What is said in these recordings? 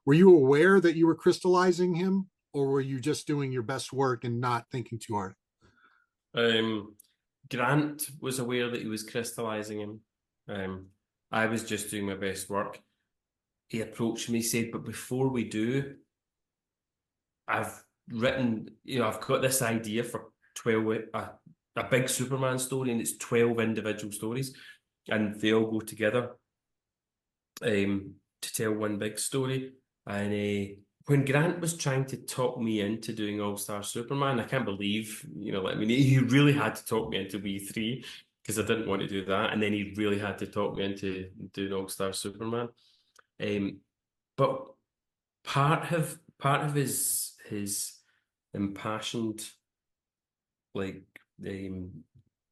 Were you aware that you were crystallizing him, or were you just doing your best work and not thinking too hard? Um, Grant was aware that he was crystallizing him. I was just doing my best work. He approached me, said, "But before we do, I've I've got this idea for 12, a big Superman story, and it's 12 individual stories, and they all go together to tell one big story." And when Grant was trying to talk me into doing All-Star Superman, I can't believe, like, I mean, he really had to talk me into V3 because I didn't want to do that. And then he really had to talk me into doing All-Star Superman. Um, but part of his impassioned, like,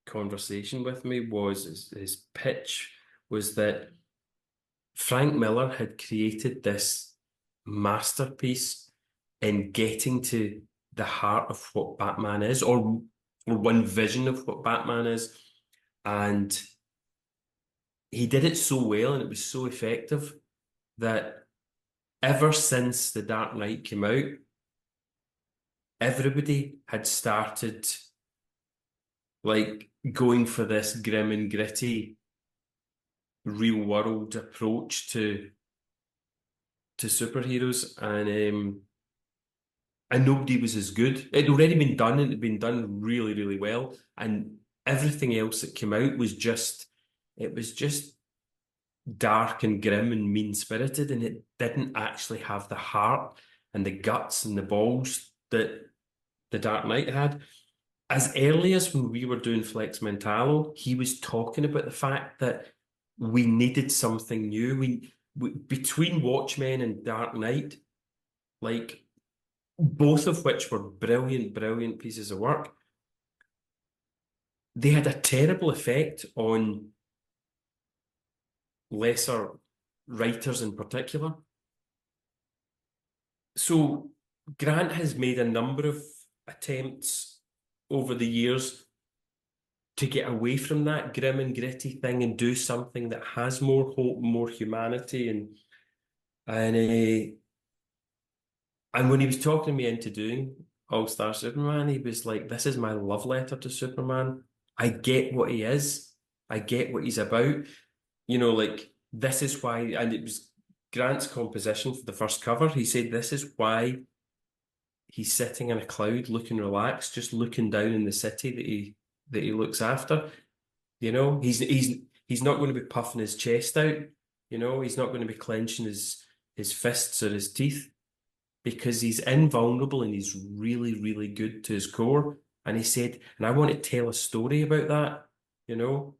conversation with me was his pitch was that Frank Miller had created this masterpiece in getting to the heart of what Batman is, or one vision of what Batman is. And he did it so well and it was so effective that ever since The Dark Knight came out, everybody had started like going for this grim and gritty real world approach to superheroes, and nobody was as good. It'd already been done, and it had been done really, really well. And everything else that came out was just dark and grim and mean-spirited, and it didn't actually have the heart and the guts and the balls that the Dark Knight had. As early as when we were doing Flex Mentalo, he was talking about the fact that we needed something new. We between Watchmen and Dark Knight, like, both of which were brilliant, brilliant pieces of work, they had a terrible effect on lesser writers in particular. So Grant has made a number of attempts over the years to get away from that grim and gritty thing and do something that has more hope, more humanity, and and when he was talking me into doing All Star Superman, he was like, "This is my love letter to Superman. I get what he is. I get what he's about. Like, this is why." And it was Grant's composition for the first cover. He said, "This is why he's sitting in a cloud, looking relaxed, just looking down in the city that he looks after. He's not going to be puffing his chest out. He's not going to be clenching his fists or his teeth." Because he's invulnerable and he's really, really good to his core. And he said, and I want to tell a story about that, you know,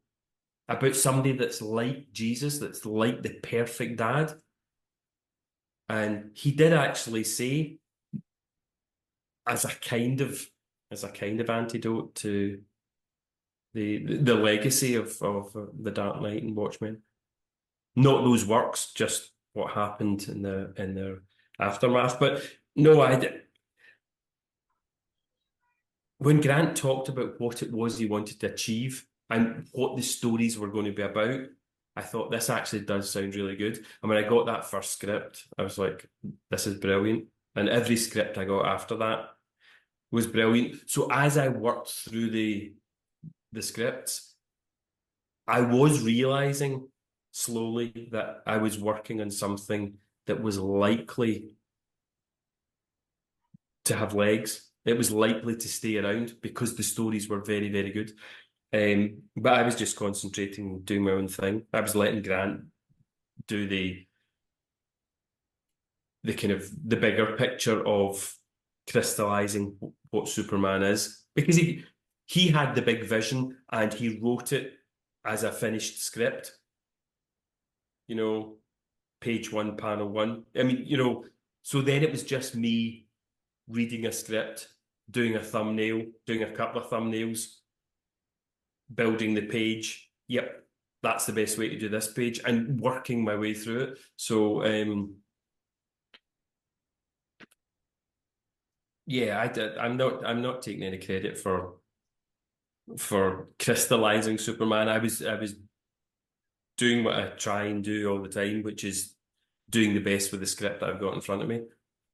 about somebody that's like Jesus, that's like the perfect dad. And he did actually say, as a kind of antidote to the legacy of the Dark Knight and Watchmen, not those works, just what happened in their aftermath. But no, when Grant talked about what it was he wanted to achieve and what the stories were going to be about, I thought this actually does sound really good. And when I got that first script, I was like, this is brilliant. And every script I got after that was brilliant. So as I worked through the scripts, I was realizing slowly that I was working on something that was likely to have legs. It was likely to stay around because the stories were very, very good. But I was just concentrating, doing my own thing. I was letting Grant do the kind of the bigger picture of crystallizing what Superman is, because he had the big vision and he wrote it as a finished script. You know, page one, panel one. I mean, so then it was just me reading a script, doing a thumbnail, doing a couple of thumbnails, building the page. Yep, that's the best way to do this page, and working my way through it. So yeah, I'm not taking any credit for crystallizing Superman. I was doing what I try and do all the time, which is doing the best with the script that I've got in front of me.